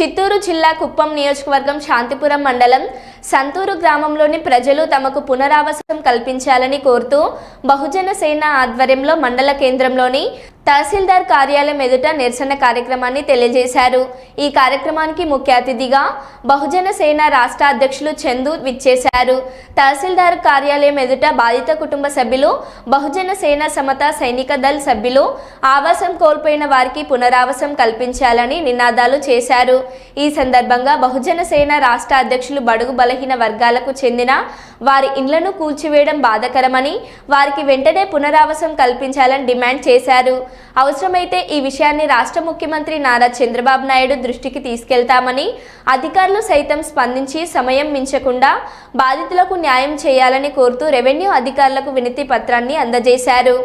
చిత్తూరు జిల్లా కుప్పం నియోజకవర్గం శాంతిపురం మండలం సంతూరు గ్రామంలోని ప్రజలు తమకు పునరావాసం కల్పించాలని కోరుతూ బహుజన సేన ఆధ్వర్యంలో మండల కేంద్రంలోని తహసీల్దార్ కార్యాలయం ఎదుట నిరసన కార్యక్రమాన్ని తెలియజేశారు। ఈ కార్యక్రమానికి ముఖ్య అతిథిగా బహుజన సేన రాష్ట్ర అధ్యక్షులు చందు విచ్చేశారు। తహసీల్దార్ కార్యాలయం ఎదుట బాధిత కుటుంబ సభ్యులు, బహుజన సేన సమత సైనిక దళ సభ్యులు ఆవాసం కోల్పోయిన వారికి పునరావాసం కల్పించాలని నినాదాలు చేశారు। ఈ సందర్భంగా బహుజన సేన రాష్ట్ర అధ్యక్షులు బడుగు బలహీన వర్గాలకు చెందిన వారి ఇండ్లను కూల్చివేయడం బాధాకరమని, వారికి వెంటనే పునరావాసం కల్పించాలని డిమాండ్ చేశారు। అవసరమైతే ఈ విషయాన్ని రాష్ట్ర ముఖ్యమంత్రి నారా చంద్రబాబు నాయుడు దృష్టికి తీసుకెళ్తామని, అధికారులు సైతం స్పందించి సమయం మించకుండా బాధితులకు న్యాయం చేయాలని కోరుతూ రెవెన్యూ అధికారులకు వినతి పత్రాన్ని అందజేశారు।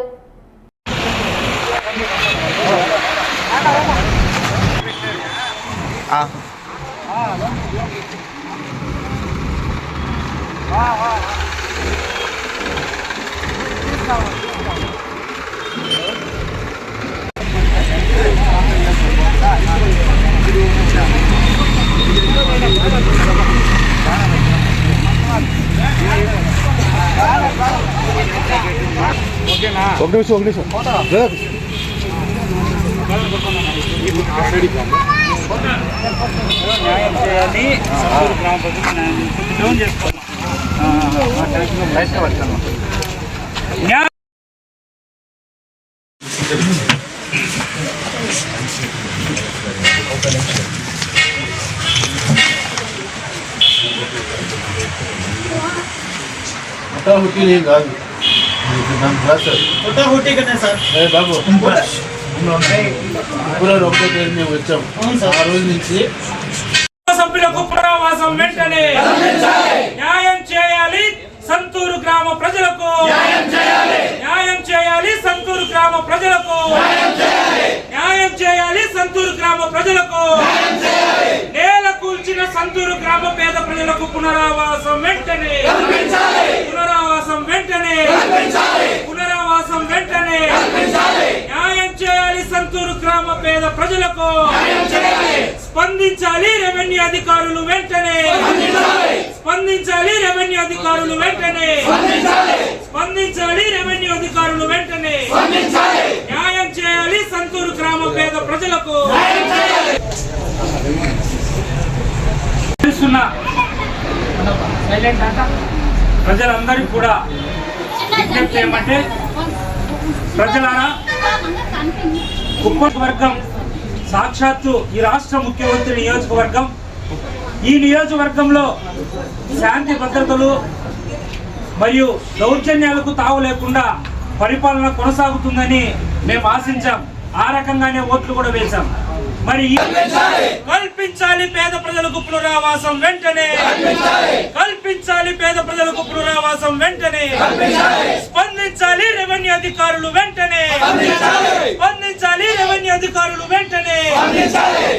సభ్యులకు పునరావాసం వెంటనే న్యాయం చేయాలి। సంతూరు గ్రామ ప్రజలకు న్యాయం చేయాలి। సంతూరు గ్రామ ప్రజలకు న్యాయం చేయాలి। సంతూరు గ్రామ ప్రజలకు నేల కూల్చిన సంతూరు గ్రామ పేద ప్రజలకు పునరావాసం వెంటనే పునరావాసం వెంటనే పునరావాసం వెంటనే న్యాయం చేయాలి। సంతూరు గ్రామ పేద ప్రజలకు స్పందించాలి రెవెన్యూ అధికారులు వెంటనే స్పందించాలి రెవెన్యూ అధికారులు వెంటనే స్పందించాలి రెవెన్యూ అధికారులు వెంటనే న్యాయం చేయాలి। సంతూరు గ్రామ పేద ప్రజలకు ప్రజలందరికీ కూడా విజ్ఞప్తి ఏమంటే, ప్రజలారా, కుప్పం వర్గం సాక్షాత్తు ఈ రాష్ట్ర ముఖ్యమంత్రి నియోజకవర్గం, ఈ నియోజకవర్గంలో శాంతి భద్రతలు మరియు దౌర్జన్యాలకు తావు లేకుండా పరిపాలన కొనసాగుతుందని మేము ఆశించాం। ఆ రకంగానే ఓట్లు కూడా వేశాం। మరి కల్పించాలి పేద ప్రజలకు పునరావాసం వెంటనే కల్పించాలి పేద ప్రజలకు పునరావాసం వెంటనే స్పందించాలి రెవెన్యూ అధికారులు వెంటనే స్పందించాలి రెవెన్యూ అధికారులు వెంటనే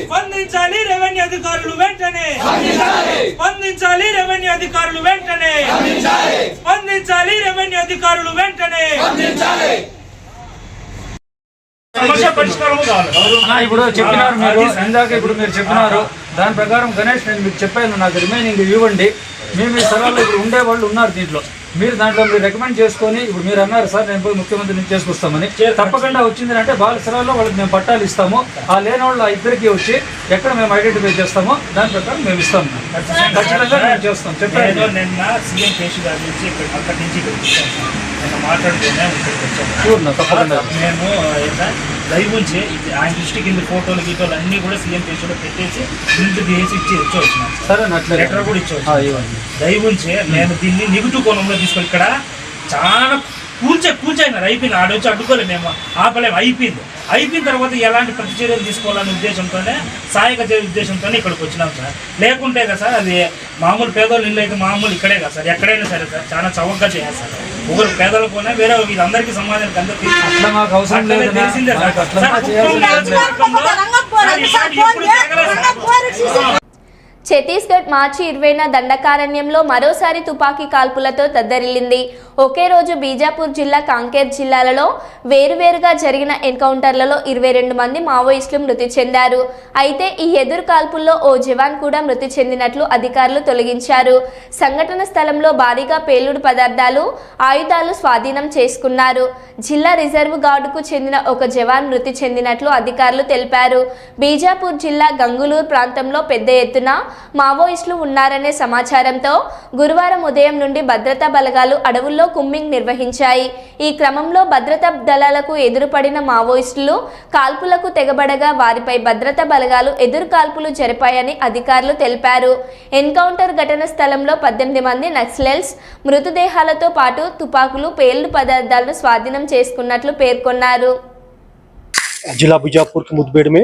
స్పందించాలి రెవెన్యూ అధికారులు వెంటనే స్పందించాలి రెవెన్యూ అధికారులు వెంటనే స్పందించాలి రెవెన్యూ అధికారులు వెంటనే ఇప్పుడు చెప్పినారు మీరు ఇందాక, ఇప్పుడు మీరు చెప్పినారు దాని ప్రకారం గణేష్ నేను మీకు చెప్పాను, నాకు రిమైనింగ్ ఇవ్వండి। మేము ఈ స్థలాల్లో ఇప్పుడు ఉండే వాళ్ళు ఉన్నారు దీంట్లో, మీరు దాంట్లో మీరు రికమెండ్ చేసుకొని, ఇప్పుడు మీరు అన్నారు సార్ నేను పోయి ముఖ్యమంత్రి నుంచి చేసుకొస్తామని, తప్పకుండా వచ్చింది అంటే వాళ్ళ స్థలాల్లో వాళ్ళకి మేము పట్టాలు ఇస్తాము। ఆ లేని వాళ్ళు ఆ ఇద్దరికి వచ్చి ఎక్కడ మేము ఐడెంటిఫై చేస్తామో దాని ప్రకారం మేము ఇస్తాము, ఖచ్చితంగా మేము చేస్తాం। చెప్పాను నిన్న సీఎం కేసీ గారి నుంచి అక్కడి నుంచి మాట్లాడుతూనే తప్పకుండా మేము లైవ్ ఉంచి ఆయన దృష్టి కింద ఫోటోలు గీటోలు అన్నీ కూడా సీఎం కేసీలో పెట్టేసి ఇంటికి వేసి ఇచ్చి సరే లెటర్ కూడా ఇచ్చి లైవ్ ఉంచి నేను దీన్ని నెగిటివ్ కోణంలో తీసుకొని ఇక్కడ చాలా కూల్చైనారు, అయిపోయింది, ఆడొచ్చి అడ్డుకోలేము, మేము ఆపలేము, అయిపోయిన తర్వాత ఎలాంటి ప్రతిచర్యలు తీసుకోవాలనే ఉద్దేశంతోనే, సహాయక ఉద్దేశంతోనే ఇక్కడికి వచ్చినాం సార్। లేకుంటే కదా సార్ అది మామూలు పేదోళ్ళు ఇల్లు అయితే మామూలు ఇక్కడే కదా సార్, ఎక్కడైనా సరే సార్ చాలా చౌకగా చేయాలి సార్। ఒకరు పేదలకు పోయినా వేరే వీళ్ళందరికీ సమాధానం తెలిసిందే సార్। ఛత్తీస్గఢ్ మార్చి 20న దండకారణ్యంలో మరోసారి తుపాకీ కాల్పులతో దద్దరిల్లింది. ఒకే రోజు బీజాపూర్ జిల్లా, కాంకేర్ జిల్లాలలో వేరువేరుగా జరిగిన ఎన్కౌంటర్లలో 22 మంది మావోయిస్టులు మృతి చెందారు. అయితే ఈ ఎదురు కాల్పుల్లో ఓ జవాన్ కూడా మృతి చెందినట్లు అధికారులు తొలగించారు. సంఘటన స్థలంలో భారీగా పేలుడు పదార్థాలు, ఆయుధాలు స్వాధీనం చేసుకున్నారు. జిల్లా రిజర్వ్ గార్డుకు చెందిన ఒక జవాన్ మృతి చెందినట్లు అధికారులు తెలిపారు. బీజాపూర్ జిల్లా గంగులూరు ప్రాంతంలో పెద్ద ఎత్తున మావోయిస్టులు ఉన్నారనే సమాచారంతో గురువారం ఉదయం నుండి భద్రతా బలగాలు అడవుల్లో కుమ్మింగ్ నిర్వహించాయి. ఈ క్రమంలో భద్రతా దళాలకు ఎదురుపడిన మావోయిస్టులు కాల్పులకు తెగబడగా వారిపై భద్రతా బలగాలు ఎదురు కాల్పులు జరిపాయని అధికారులు తెలిపారు. ఎన్కౌంటర్ ఘటన స్థలంలో 18 మంది నక్సలైట్స్ మృతదేహాలతో పాటు తుపాకులు, పేలుడు పదార్థాలను స్వాధీనం చేసుకున్నట్లు పేర్కొన్నారు. जिला बीजापुर के मुठभेड़ में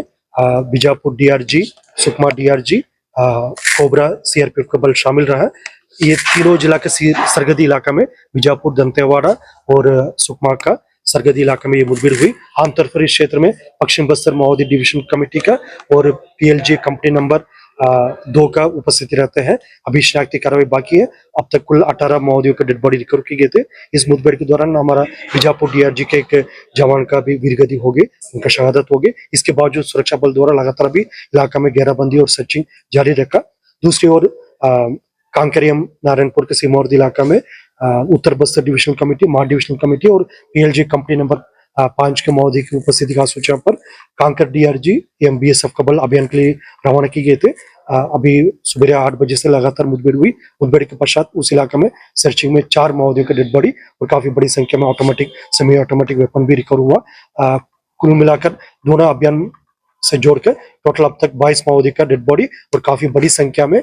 Bijapur DRG, Sukma DRG, cobra CRPF का बल शामिल रहा है। ये तीनों जिला के सरहदी इलाका में बीजापुर, दंतेवाड़ा और सुकमा का सरहदी इलाका में ये मुठभेड़ हुई। आमतौर पर इस क्षेत्र में पश्चिम बस्तर माओवादी डिवीजन कमेटी का और पीएलजी कंपनी नंबर 2 का उपस्थिति रहते हैं। अभी शनाख्ती कार्रवाई बाकी है। अब तक कुल 18 माओवादियों के डेड बॉडी रिकवर किए गए थे। इस मुठभेड़ के दौरान हमारा बीजापुर डीआरजी के एक जवान का भी वीरगति हो गई, उनका शहादत हो गई। इसके बावजूद सुरक्षा बल द्वारा लगातार भी इलाका में घेराबंदी और सर्चिंग जारी रखा। दूसरी ओर कांकरियम नारायणपुर के सीमावर्ती इलाका में उत्तर बस्तर डिविजनल कमेटी, मार डिविजनल कमेटी और पीएलजी कंपनी नंबर 5 के माओवादी की उपस्थिति का सूचना पर कांकर डीआरजी एवं बीएसएफ का बल अभियान के लिए रवाना किए गए थे। अभी सुबह 8 बजे से लगातार मुठभेड़ हुई। मुठभेड़ के पश्चात उस इलाके में सर्चिंग में 4 माओवादियों का डेड बॉडी और काफी बड़ी संख्या में ऑटोमेटिक, सेमी ऑटोमेटिक वेपन भी रिकवर हुआ। कुल मिलाकर दोनों अभियान से जोड़कर टोटल अब तक 22 माओवादी का डेड बॉडी और काफी बड़ी संख्या में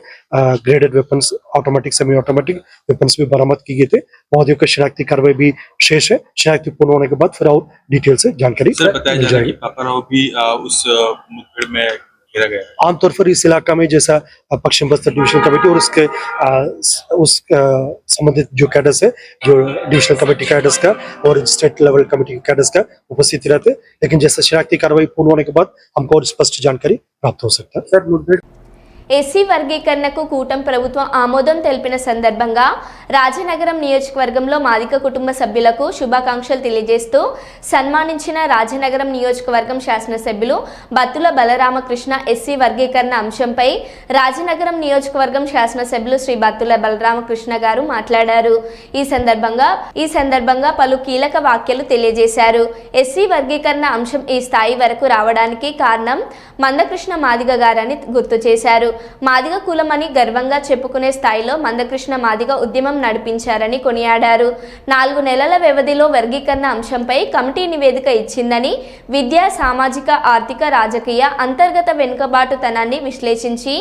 graded weapons, automatic, semi automatic weapons भी बरामद किए गए थे। माओवादियों का शनाख्ती कार्रवाई भी शेष है। शनाख्ती पूर्ण होने के बाद फिर और डिटेल से जानकारी बताया जा रहा है कि पापाराव भी उस मुठभेड़ में घेरा गया है। आमतौर पर इस इलाका में जैसा पश्चिम बस्तर डिविजनल कमेटी और उसके संबंधित जो कैडर्स है, जो डिविजनल कमेटी कैडर्स का और स्टेट लेवल कमेटी कैडर्स का उपस्थिति रहते, लेकिन जैसे शनाख्ती कार्रवाई पूर्ण होने के बाद हमको और स्पष्ट जानकारी प्राप्त हो सकता है। ఎస్సీ వర్గీకరణకు కూటమి ప్రభుత్వం ఆమోదం తెలిపిన సందర్భంగా రాజనగరం నియోజకవర్గంలో మాదిగ కుటుంబ సభ్యులకు శుభాకాంక్షలు తెలియజేస్తూ సన్మానించిన రాజనగరం నియోజకవర్గం శాసనసభ్యులు బత్తుల బలరామకృష్ణ ఎస్సీ వర్గీకరణ అంశంపై రాజనగరం నియోజకవర్గం శాసనసభ్యులు శ్రీ బత్తుల బలరామకృష్ణ గారు మాట్లాడారు. ఈ సందర్భంగా పలు కీలక వ్యాఖ్యలు తెలియజేశారు. ఎస్సీ వర్గీకరణ అంశం ఈ స్థాయి వరకు రావడానికి కారణం మందకృష్ణ మాదిగ గారని గుర్తు చేశారు. మాదిగ కులమని గర్వంగా చెప్పుకునే స్థాయిలో మందకృష్ణ మాదిగ ఉద్యమం నడిపించారని కొనియాడారు. 4 నెలల వ్యవధిలో వర్గీకరణ అంశంపై కమిటీ నివేదిక ఇచ్చిందని, విద్యా, సామాజిక, ఆర్థిక, రాజకీయ అంతర్గత వెనుకబాటుతనాన్ని విశ్లేషించి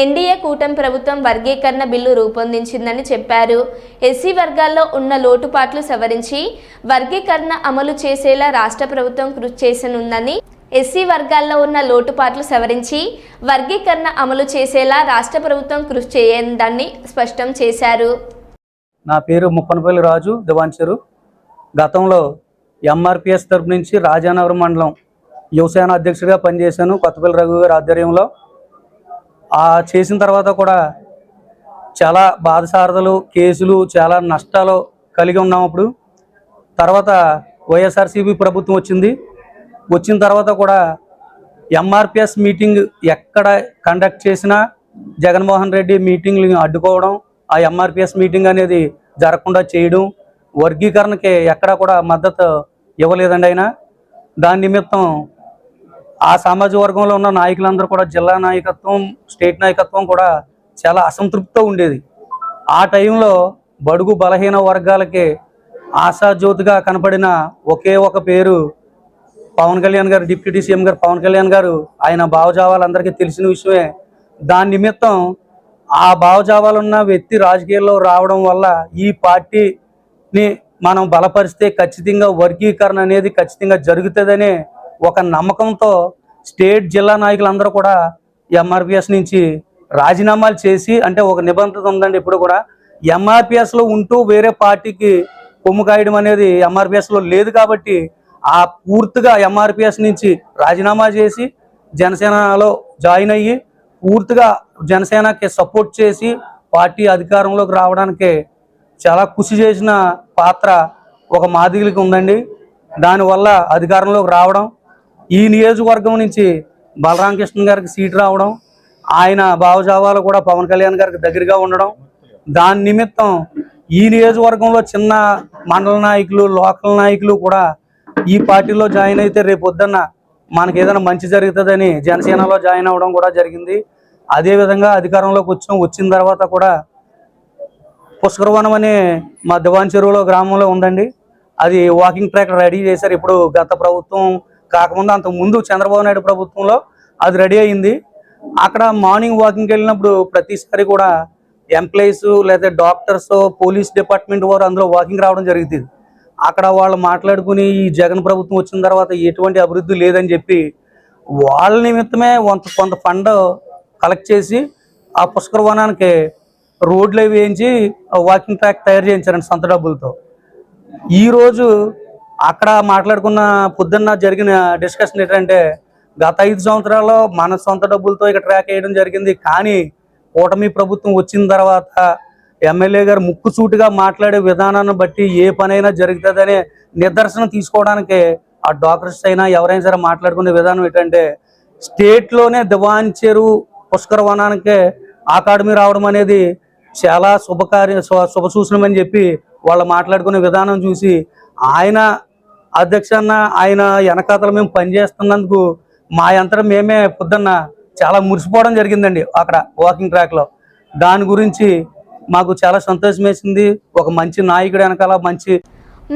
ఎన్డీఏ కూటమి ప్రభుత్వం వర్గీకరణ బిల్లు రూపొందించిందని చెప్పారు. ఎస్సీ వర్గాల్లో ఉన్న లోటుపాట్లు సవరించి వర్గీకరణ అమలు చేసేలా రాష్ట్ర ప్రభుత్వం కృషి చేసనుందని, ఎస్సీ వర్గాల్లో ఉన్న లోటుపాట్లు సవరించి వర్గీకరణ అమలు చేసేలా రాష్ట్ర ప్రభుత్వం కృషి చేయందని స్పష్టం చేశారు. నా పేరు ముప్పనపల్లి రాజు, దివాన్చెరు. గతంలో ఎంఆర్పిఎస్ తరపు నుంచి రాజానగరం మండలం యువసేన అధ్యక్షుడిగా పనిచేశాను కొత్తపల్లి రఘు గారి ఆధ్వర్యంలో. చేసిన తర్వాత కూడా చాలా బాధసారదలు, కేసులు, చాలా నష్టాలు కలిగి ఉన్నాం. అప్పుడు తర్వాత వైఎస్ఆర్సీపీ ప్రభుత్వం వచ్చిన తర్వాత కూడా ఎంఆర్పిఎస్ మీటింగ్ ఎక్కడ కండక్ట్ చేసినా జగన్మోహన్ రెడ్డి మీటింగ్లు అడ్డుకోవడం, ఆ ఎంఆర్పిఎస్ మీటింగ్ అనేది జరగకుండా చేయడం, వర్గీకరణకి ఎక్కడా కూడా మద్దతు ఇవ్వలేదండి ఆయన. దాని నిమిత్తం ఆ సామాజిక వర్గంలో ఉన్న నాయకులందరూ కూడా, జిల్లా నాయకత్వం, స్టేట్ నాయకత్వం కూడా చాలా అసంతృప్తితో ఉండేది. ఆ టైంలో బడుగు బలహీన వర్గాలకి ఆశాజ్యోతిగా కనపడిన ఒకే ఒక పేరు పవన్ కళ్యాణ్ గారు, డిప్యూటీ సీఎం గారు పవన్ కళ్యాణ్ గారు. ఆయన భావజావాలు అందరికీ తెలిసిన విషయమే. దాని నిమిత్తం ఆ భావజావాలున్న వ్యక్తి రాజకీయాల్లో రావడం వల్ల ఈ పార్టీని మనం బలపరిస్తే ఖచ్చితంగా వర్గీకరణ అనేది ఖచ్చితంగా జరుగుతుందనే ఒక నమ్మకంతో స్టేట్, జిల్లా నాయకులందరూ కూడా ఎంఆర్పిఎస్ నుంచి రాజీనామాలు చేసి, అంటే ఒక నిబంధన ఉందండి, ఇప్పుడు కూడా ఎంఆర్పిఎస్లో ఉంటూ వేరే పార్టీకి కొమ్ము కాయడం అనేది ఎంఆర్పిఎస్లో లేదు. కాబట్టి ఆ పూర్తిగా ఎంఆర్పిఎస్ నుంచి రాజీనామా చేసి జనసేనలో జాయిన్ అయ్యి పూర్తిగా జనసేనకి సపోర్ట్ చేసి పార్టీ అధికారంలోకి రావడానికి చాలా కృషి చేసిన పాత్ర ఒక మాదిగలకి ఉందండి. దానివల్ల అధికారంలోకి రావడం, ఈ నియోజకవర్గం నుంచి బలరామకృష్ణ గారికి సీట్ రావడం, ఆయన భావజావాలు కూడా పవన్ కళ్యాణ్ గారికి దగ్గరగా ఉండడం, దాని నిమిత్తం ఈ నియోజకవర్గంలో చిన్న మండల నాయకులు, లోకల్ నాయకులు కూడా ఈ పార్టీలో జాయిన్ అయితే రేపు పొద్దున్న మనకి ఏదైనా మంచి జరుగుతుందని జనసేనలో జాయిన్ అవ్వడం కూడా జరిగింది. అదేవిధంగా అధికారంలోకి వచ్చిన తర్వాత కూడా పుష్కరవనం అనే మా దివాన్ చెరువులో గ్రామంలో ఉందండి. అది వాకింగ్ ట్రాక్ రెడీ చేశారు. ఇప్పుడు గత ప్రభుత్వం కాకముందు అంతకు ముందు చంద్రబాబు నాయుడు ప్రభుత్వంలో అది రెడీ అయింది. అక్కడ మార్నింగ్ వాకింగ్కి వెళ్ళినప్పుడు ప్రతిసారి కూడా ఎంప్లాయీస్ లేదా డాక్టర్స్, పోలీస్ డిపార్ట్మెంట్ వారు అందులో వాకింగ్ రావడం జరుగుతుంది. అక్కడ వాళ్ళు మాట్లాడుకుని ఈ జగన్ ప్రభుత్వం వచ్చిన తర్వాత ఎటువంటి అభివృద్ధి లేదని చెప్పి వాళ్ళ నిమిత్తమే కొంత ఫండ్ కలెక్ట్ చేసి ఆ పుష్కరవనానికి రోడ్లు వేయించి వాకింగ్ ట్రాక్ తయారు చేయించారండి సొంత డబ్బులతో. ఈరోజు అక్కడ మాట్లాడుకున్న పొద్దున్న జరిగిన డిస్కషన్ ఏంటంటే గత 5 సంవత్సరాల్లో మన సొంత డబ్బులతో ఇక ట్రాక్ వేయడం జరిగింది. కానీ కూటమి ప్రభుత్వం వచ్చిన తర్వాత ఎమ్మెల్యే గారు ముక్కుసూటిగా మాట్లాడే విధానాన్ని బట్టి ఏ పనైనా జరుగుతుందనే నిదర్శనం తీసుకోవడానికి ఆ డాక్టర్స్ అయినా ఎవరైనా సరే మాట్లాడుకునే విధానం ఏంటంటే స్టేట్లోనే దివాన్ చెరువు పుష్కరవనానికి అకాడమీ రావడం అనేది చాలా శుభ సూచనమని చెప్పి వాళ్ళు మాట్లాడుకునే విధానం చూసి ఆయన అధ్యక్షన్న ఆయన వెనకాతలు మేము పనిచేస్తున్నందుకు మా యంత్రం మేమే పొద్దున్న చాలా మురిసిపోవడం జరిగిందండి అక్కడ వాకింగ్ ట్రాక్లో. దాని గురించి మాకు చాలా సంతోషం వేసింది. ఒక మంచి నాయకుడు వెనకాల మంచి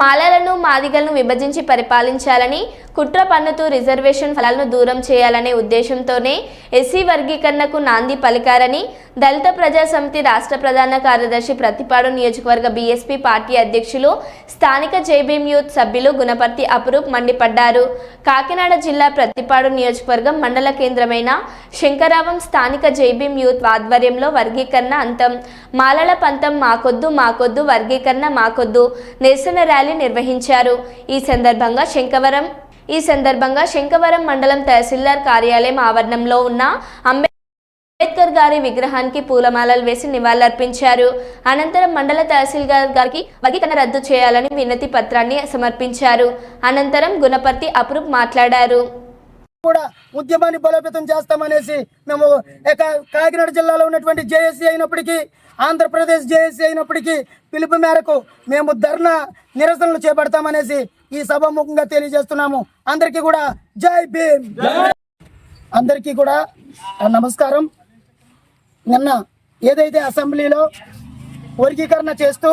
మాలలను మాదిగలను విభజించి పరిపాలించాలని కుట్ర పన్నుతూ రిజర్వేషన్ ఫలాలను దూరం చేయాలనే ఉద్దేశంతోనే ఎస్సీ వర్గీకరణకు నాంది పలికారని దళిత ప్రజా సమితి రాష్ట్ర ప్రధాన కార్యదర్శి ప్రతిపాడు నియోజకవర్గ బీఎస్పీ పార్టీ అధ్యక్షులు స్థానిక జైభీం యూత్ సభ్యులు గుణపర్తి అపురూప్ మండిపడ్డారు. కాకినాడ జిల్లా ప్రతిపాడు నియోజకవర్గం మండల కేంద్రమైన శంకరావం స్థానిక జైభీం యూత్ ఆధ్వర్యంలో వర్గీకరణ అంతం, మాలల పంతం మాకొద్దు మాకొద్దు, వర్గీకరణ మాకొద్దు నిరసన ర్యాలీ నిర్వహించారు. ఈ సందర్భంగా శంకవరం మండలం తహసీల్దార్ కార్యాలయం ఆవరణంలో ఉన్న అంబేద్కర్ గారి విగ్రహానికి పూలమాలలు వేసి నివాళులర్పించారు. అనంతరం మండల తహసీల్దార్ గారికి వర్గీకరణ రద్దు చేయాలని వినతి పత్రాన్ని సమర్పించారు. అనంతరం గుణపర్తి అపురూప్ మాట్లాడారు. కూడా ఉద్యమాన్ని బలోపేతం చేస్తామనేసి మేము కాకినాడ జిల్లాలో ఉన్నటువంటి జేఏసీ అయినప్పటికీ, ఆంధ్రప్రదేశ్ జేఏసీ అయినప్పటికీ పిలుపు మేరకు మేము ధర్నా నిరసనలు చేపడతామనేసి ఈ సభాముఖంగా తెలియజేస్తున్నాము. అందరికీ కూడా జై భీమ్. అందరికీ కూడా నమస్కారం. నిన్న ఏదైతే అసెంబ్లీలో వర్గీకరణ చేస్తూ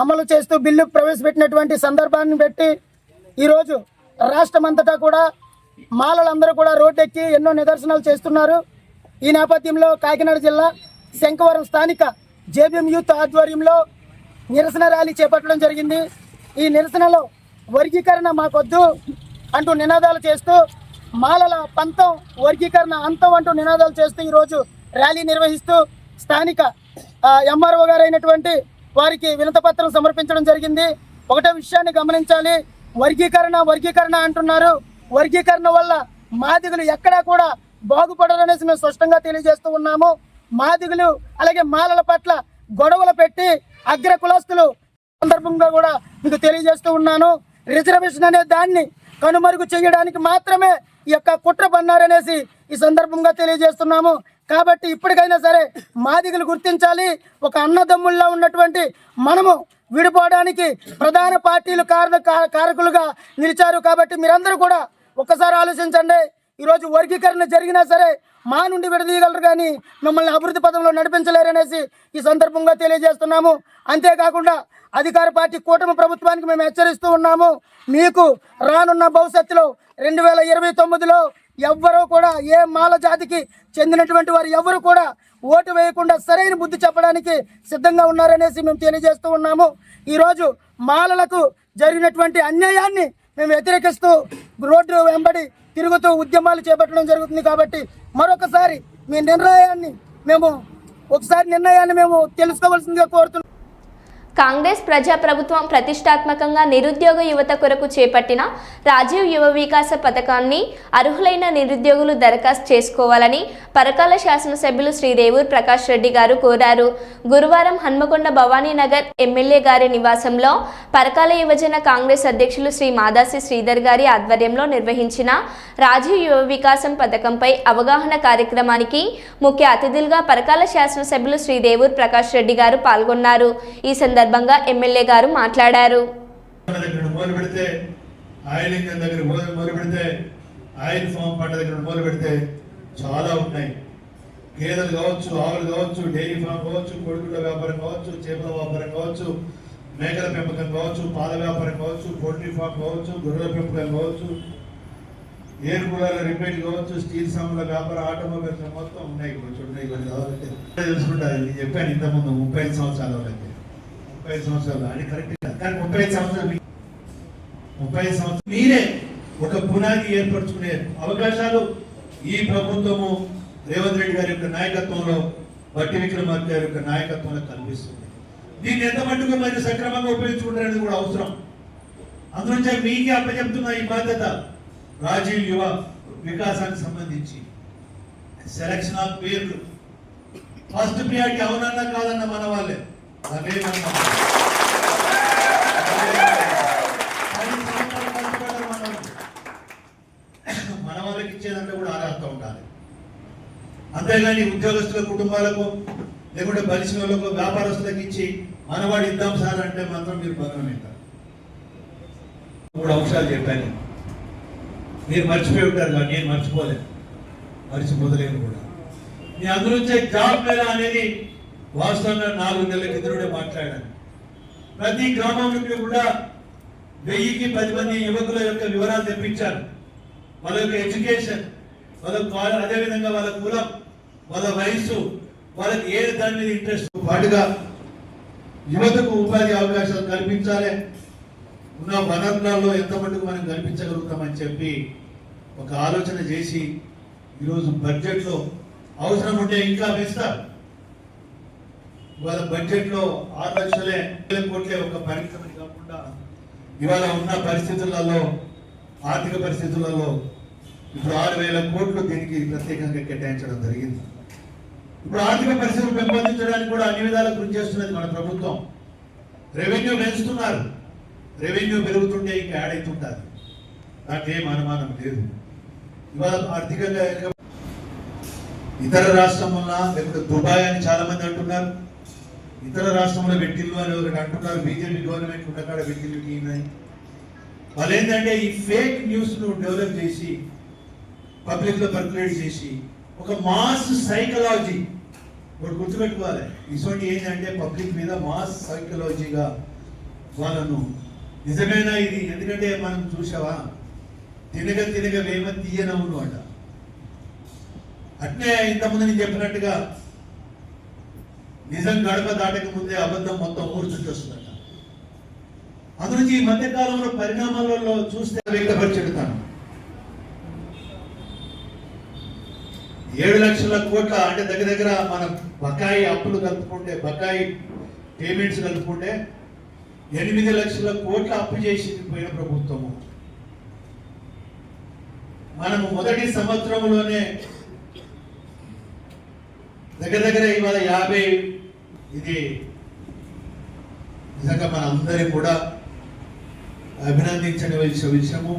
అమలు చేస్తూ బిల్లు ప్రవేశపెట్టినటువంటి సందర్భాన్ని బట్టి ఈరోజు రాష్ట్రమంతటా కూడా మాలలందరూ కూడా రోడ్డెక్కి ఎన్నో నిదర్శనాలు చేస్తున్నారు. ఈ నేపథ్యంలో కాకినాడ జిల్లా శంకవరం స్థానిక జేబీఎం యూత్ ఆధ్వర్యంలో నిరసన ర్యాలీ చేపట్టడం జరిగింది. ఈ నిరసనలో వర్గీకరణ మాకొద్దు అంటూ నినాదాలు చేస్తూ, మాలల పంతం వర్గీకరణ అంతం అంటూ నినాదాలు చేస్తూ ఈరోజు ర్యాలీ నిర్వహిస్తూ స్థానిక ఎంఆర్ఓ గారు అయినటువంటి వారికి వినతిపత్రం సమర్పించడం జరిగింది. ఒకటే విషయాన్ని గమనించాలి, వర్గీకరణ అంటున్నారు. వర్గీకరణ వల్ల మాదిగలు ఎక్కడా కూడా బాగుపడాలనేసి మేము స్పష్టంగా తెలియజేస్తూ ఉన్నాము. మాదిగలు అలాగే మాలల పట్ల గొడవలు పెట్టి అగ్ర కులస్తులు సందర్భంగా కూడా మీకు తెలియజేస్తూ ఉన్నాను. రిజర్వేషన్ అనే దాన్ని కనుమరుగు చేయడానికి మాత్రమే ఈ యొక్క కుట్ర పన్నారనేసి ఈ సందర్భంగా తెలియజేస్తున్నాము. కాబట్టి ఇప్పటికైనా సరే మాదిగలు గుర్తించాలి, ఒక అన్నదమ్ముల్లా ఉన్నటువంటి మనము విడిపోవడానికి ప్రధాన పార్టీలు కారకులుగా నిలిచారు. కాబట్టి మీరందరూ కూడా ఒక్కసారి ఆలోచించండి. ఈరోజు వర్గీకరణ జరిగినా సరే మా నుండి విడదీయగలరు, కానీ మిమ్మల్ని అభివృద్ధి పథంలో నడిపించలేరనేసి ఈ సందర్భంగా తెలియజేస్తున్నాము. అంతేకాకుండా అధికార పార్టీ కూటమి ప్రభుత్వానికి మేము హెచ్చరిస్తూ ఉన్నాము, మీకు రానున్న భవిష్యత్తులో 2029లో ఎవ్వరూ కూడా ఏ మాల జాతికి చెందినటువంటి వారు ఎవరు కూడా ఓటు వేయకుండా సరైన బుద్ధి చెప్పడానికి సిద్ధంగా ఉన్నారనేసి మేము తెలియజేస్తూ ఉన్నాము. ఈరోజు మాలలకు జరిగినటువంటి అన్యాయాన్ని మేము వ్యతిరేకిస్తూ రోడ్డు వెంబడి తిరుగుతూ ఉద్యమాలు చేపట్టడం జరుగుతుంది. కాబట్టి మరొకసారి మీ నిర్ణయాన్ని మేము తెలుసుకోవాల్సిందిగా కోరుతున్నాం. కాంగ్రెస్ ప్రజాప్రభుత్వం ప్రతిష్టాత్మకంగా నిరుద్యోగ యువత కొరకు చేపట్టిన రాజీవ్ యువ వికాస పథకాన్ని అర్హులైన నిరుద్యోగులు దరఖాస్తు చేసుకోవాలని పరకాల శాసనసభ్యులు శ్రీ రేవూర్ ప్రకాష్ రెడ్డి గారు కోరారు. గురువారం హన్మకొండ భవానీనగర్ ఎమ్మెల్యే గారి నివాసంలో పరకాల యువజన కాంగ్రెస్ అధ్యక్షులు శ్రీ మాదాసి శ్రీధర్ గారి ఆధ్వర్యంలో నిర్వహించిన రాజీవ్ యువ వికాసం పథకంపై అవగాహన కార్యక్రమానికి ముఖ్య అతిథులుగా పరకాల శాసనసభ్యులు శ్రీ రేవూర్ ప్రకాష్ రెడ్డి గారు పాల్గొన్నారు. ఈ సందర్భంగా ఎమ్మెల్యే గారు మాట్లాడారు. మొదలు పెడితే ఆయిల్ ఇంజన్ దగ్గర మొదలు పెడితే ఆయిల్ ఫామ్ పంట దగ్గర మొదలు పెడితే చాలా ఉన్నాయి. గేదెలు కావచ్చు, ఆవులు కావచ్చు, డైరీ ఫామ్ కావచ్చు, కొడుకుల వ్యాపారం కావచ్చు, చేపల వ్యాపారం కావచ్చు, మేకల పెంపకం కావచ్చు, పాల వ్యాపారం కావచ్చు, పోల్ట్రీ ఫామ్ కావచ్చు, గొర్రెల పెంపకం కావచ్చు, ఎయిర్ కూలర్ల రిపేర్ కావచ్చు, స్టీల్ సామాన్ల వ్యాపారం, ఆటోమొబైల్స్ మొత్తం ఉన్నాయి. చూడండి ఇవన్నీ కావాలంటే తెలుసుకుంటారు. నేను చెప్పాను ఇంతకుముందు 35 సంవత్సరాల వరకు 35 సంవత్సరాలు అని కరెక్ట్ కాదు, కానీ 35 సంవత్సరాలు మీరే ఒక పునాది ఏర్పరచుకునే అవకాశాలు ఈ ప్రభుత్వము రేవంత్ రెడ్డి గారి యొక్క నాయకత్వంలో, బట్టి విక్రమార్క గారి యొక్క నాయకత్వంలో కల్పిస్తుంది. దీన్ని ఎంత మట్టుకు మీరు సక్రమంగా ఉపయోగించుకుంటారనేది కూడా అవసరం. అందులోంచి మీకే అప్పచెప్తున్న ఈ బాధ్యత రాజీవ్ యువ వికాసానికి సంబంధించి సెలక్షన్ ఆఫ్ పేర్లు ఫస్ట్ ప్రియారిటీ అవునన్నా కాదన్న మన వాళ్ళే మన వాళ్ళకి ఇచ్చేదంటే కూడా ఆరాధన ఉండాలి. అంతేగాని ఉద్యోగస్తుల కుటుంబాలకు లేకుంటే బలిసిన వాళ్ళకు వ్యాపారస్తులకు ఇచ్చి మనవాడు ఇద్దాం సార్ అంటే మాత్రం మీరు భద్రం అవుతారు. 3 అంశాలు చెప్పాను, మీరు మర్చిపోయి ఉంటారు కానీ నేను మర్చిపోలేను కూడా. నేను అందులోంచే జాబ్ మేళా అనేది వాస్తవంగా 4 నెలల కిందనే మాట్లాడాను. ప్రతి గ్రామం నుండి కూడా 1000కి 10 మంది యువకుల యొక్క వివరాలు తెప్పించాను. వాళ్ళ యొక్క ఎడ్యుకేషన్, వాళ్ళ అదేవిధంగా వాళ్ళ కులం, వాళ్ళ వయస్సు, వాళ్ళకి ఏ దాని మీద ఇంట్రెస్ట్ పాటుగా యువతకు ఉపాధి అవకాశాలు కల్పించాలి. ఉన్న వనరులలో ఎంత మటుకు మనం కల్పించగలుగుతామని చెప్పి ఒక ఆలోచన చేసి ఈరోజు బడ్జెట్లో అవసరం ఉంటే ఇంకా పెంచుతారు. ఇవాళ బడ్జెట్లో 6 లక్షలే కోట్లే ఒక పరిశ్రమని కాకుండా ఇవాళ ఉన్న పరిస్థితులలో, ఆర్థిక పరిస్థితులలో ఇప్పుడు 6,000 కోట్లు దీనికి ప్రత్యేకంగా కేటాయించడం జరిగింది. ఇప్పుడు ఆర్థిక పరిస్థితులు పెంపొందించడానికి కూడా అన్ని విధాలా కృషి చేస్తున్నది మన ప్రభుత్వం. రెవెన్యూ పెంచుతున్నారు, రెవెన్యూ పెరుగుతుంటే ఇంకా యాడ్ అవుతుంటారు, దాంట్లో ఏం అనుమానం లేదు. ఇవాళ ఆర్థికంగా ఇతర రాష్ట్రంలో లేకపోతే దుబాయ్ అని చాలా మంది అంటున్నారు, ఇతర రాష్ట్రంలో వెట్టిల్లు అని ఒకటి అంటున్నారు. బీజేపీ గవర్నమెంట్ ఉండకాడ వెట్టిల్లు ఉన్నాయి. వాళ్ళు ఏంటంటే ఈ ఫేక్ న్యూస్ ను డెవలప్ చేసి పబ్లిక్ లో పర్క్యులేట్ చేసి ఒక మాస్ సైకలాజీ ఒకటి గుర్తుపెట్టుకోవాలి. ఇటువంటి ఏంటంటే పబ్లిక్ మీద మాస్ సైకలాజీగా వాళ్ళను నిజమేనా ఇది, ఎందుకంటే మనం చూసావా తినగ వేమ తీయనవును అంట. అట్నే ఇంతకుముందు నేను చెప్పినట్టుగా నిజం గడప దాటక ముందే అబద్ధం మొత్తం ఊరు చుట్టూ వస్తుందట. అందునుంచి ఈ మధ్య కాలంలో పరిణామాలలో చూస్తే వ్యక్తపరిచెడతాను. 7 లక్షల కోట్ల అంటే దగ్గర మన బకాయి అప్పులు కలుపుకుంటే, బకాయి పేమెంట్స్ కలుపుకుంటే 8 లక్షల కోట్ల అప్పు చేసి పోయిన ప్రభుత్వము. మనము మొదటి సంవత్సరంలోనే దగ్గర ఇవాళ 50. ఇది నిజంగా మన అందరి కూడా అభినందించని విషయము.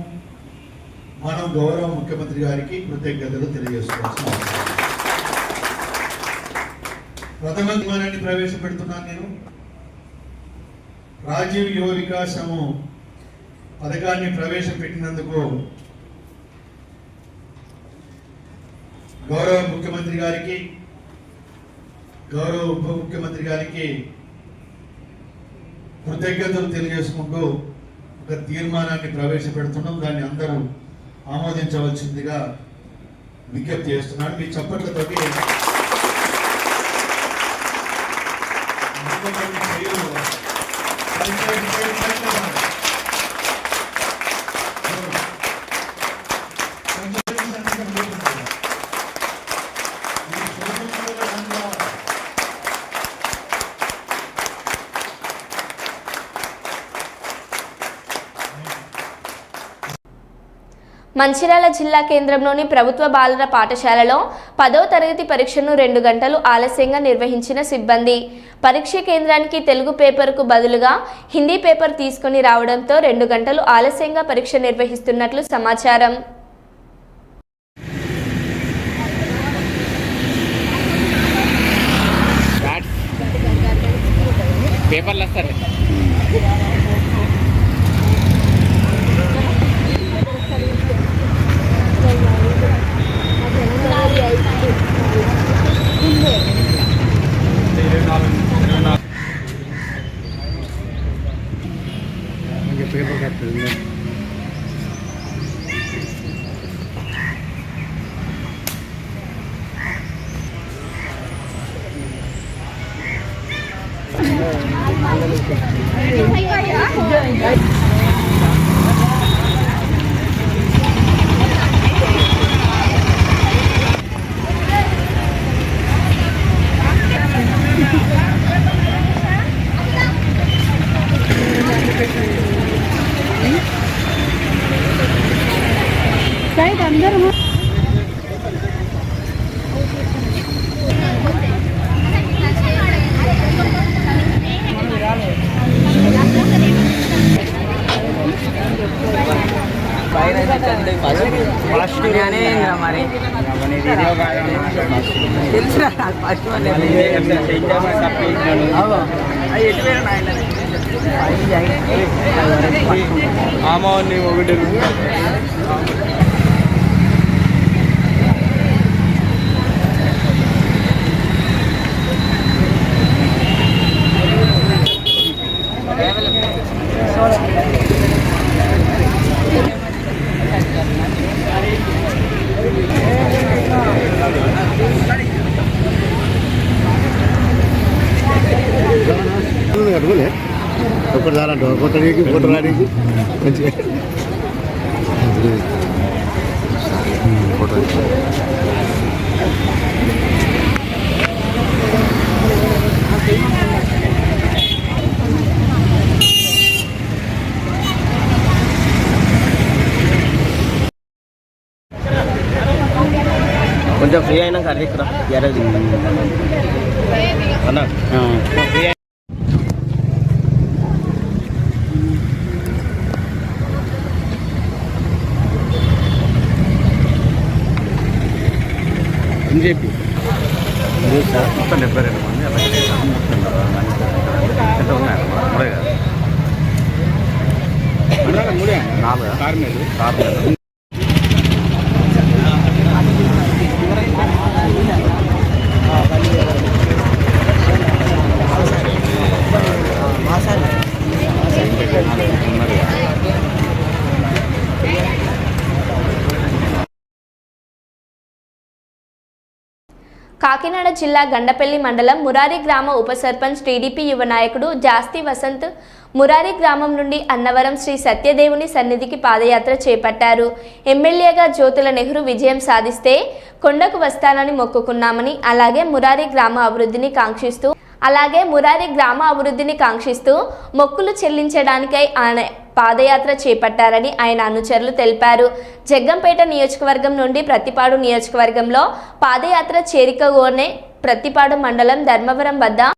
మనం గౌరవ ముఖ్యమంత్రి గారికి కృతజ్ఞతలు తెలియజేసుకోవాల్సిన అవసరం. ప్రథమ విమానాన్ని ప్రవేశపెడుతున్నాను నేను. రాజీవ్ యువ వికాసము పథకాన్ని ప్రవేశపెట్టినందుకు గౌరవ ముఖ్యమంత్రి గారికి, గౌరవ ఉప ముఖ్యమంత్రి గారికి కృతజ్ఞతలు తెలియజేసుకుంటూ ఒక తీర్మానాన్ని ప్రవేశపెడుతున్నాం. దాన్ని అందరూ ఆమోదించవలసిందిగా విజ్ఞప్తి చేస్తున్నాను. మీ చప్పట్లతోటి మంచిర్యాల జిల్లా కేంద్రంలోని ప్రభుత్వ బాలుర పాఠశాలలో 10వ తరగతి పరీక్షను 2 గంటలు ఆలస్యంగా నిర్వహించిన సిబ్బంది పరీక్ష కేంద్రానికి తెలుగు పేపర్కు బదులుగా హిందీ పేపర్ తీసుకొని రావడంతో 2 గంటలు ఆలస్యంగా పరీక్ష నిర్వహిస్తున్నట్లు సమాచారం. కొంచెం ఫ్రీ అయినాక అది ఇక్కడ గ్యారేజ్ అన్న ఫ్రీ అని చెప్పి మొత్తం 72 మంది అలాగే ఎంత ఉన్నాయి మూడే కదా 4 కార్మికులు కాకినాడ జిల్లా గండపల్లి మండలం మురారి గ్రామ ఉప సర్పంచ్ టీడీపీ యువ నాయకుడు జాస్తి వసంత్ మురారి గ్రామం నుండి అన్నవరం శ్రీ సత్యదేవుని సన్నిధికి పాదయాత్ర చేపట్టారు. ఎమ్మెల్యేగా జ్యోతుల నెహ్రూ విజయం సాధిస్తే కొండకు వస్తానని మొక్కుకున్నామని, అలాగే మురారి గ్రామ అభివృద్ధిని కాంక్షిస్తూ మొక్కులు చెల్లించడానికై ఆయన పాదయాత్ర చేపట్టారని ఆయన అనుచరులు తెలిపారు. జగ్గంపేట నియోజకవర్గం నుండి ప్రతిపాడు నియోజకవర్గంలో పాదయాత్ర చేరికగోనే ప్రతిపాడు మండలం ధర్మవరం వద్ద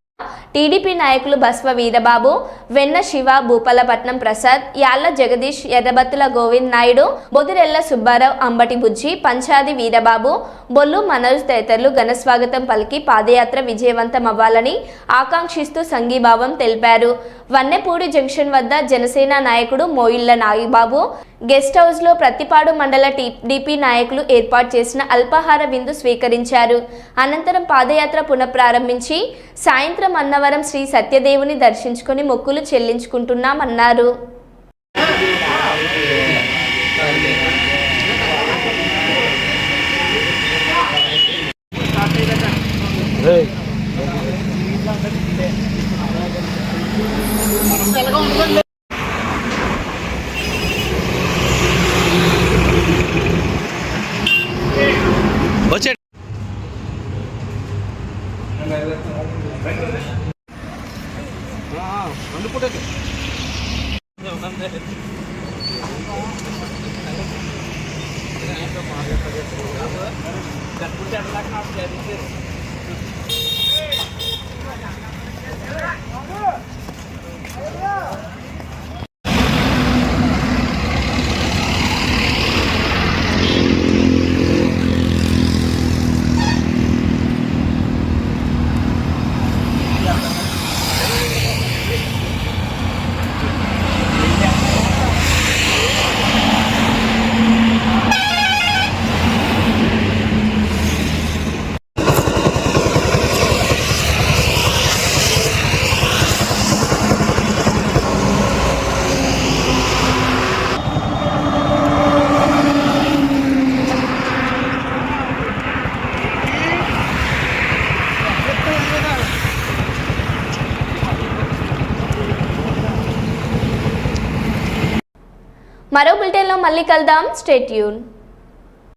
టీడీపీ నాయకులు బస్వ వీరబాబు, వెన్న శివ, భూపాలపట్నం ప్రసాద్, యాళ్ల జగదీష్, ఎర్రబత్తుల గోవింద్ నాయుడు, బొదిరెల్ల సుబ్బారావు, అంబటి బుజ్జి, పంచాది వీరబాబు, బొల్లు మనోజ్ తదితరులు ఘనస్వాగతం పలికి పాదయాత్ర విజయవంతం అవ్వాలని ఆకాంక్షిస్తూ సంఘీభావం తెలిపారు. వన్నెపూడి జంక్షన్ వద్ద జనసేన నాయకుడు మోయిళ్ల నాగిబాబు గెస్ట్ హౌస్లో ప్రతిపాడు మండల టీడీపీ నాయకులు ఏర్పాటు చేసిన అల్పాహార విందు స్వీకరించారు. అనంతరం పాదయాత్ర పునఃప్రారంభించి సాయంత్రం అన్నవరం శ్రీ సత్యదేవుని దర్శించుకుని మొక్కులు చెల్లించుకుంటున్నామన్నారు. మరో బులెటిన్లో మళ్ళీ కలుద్దాం. Stay tune.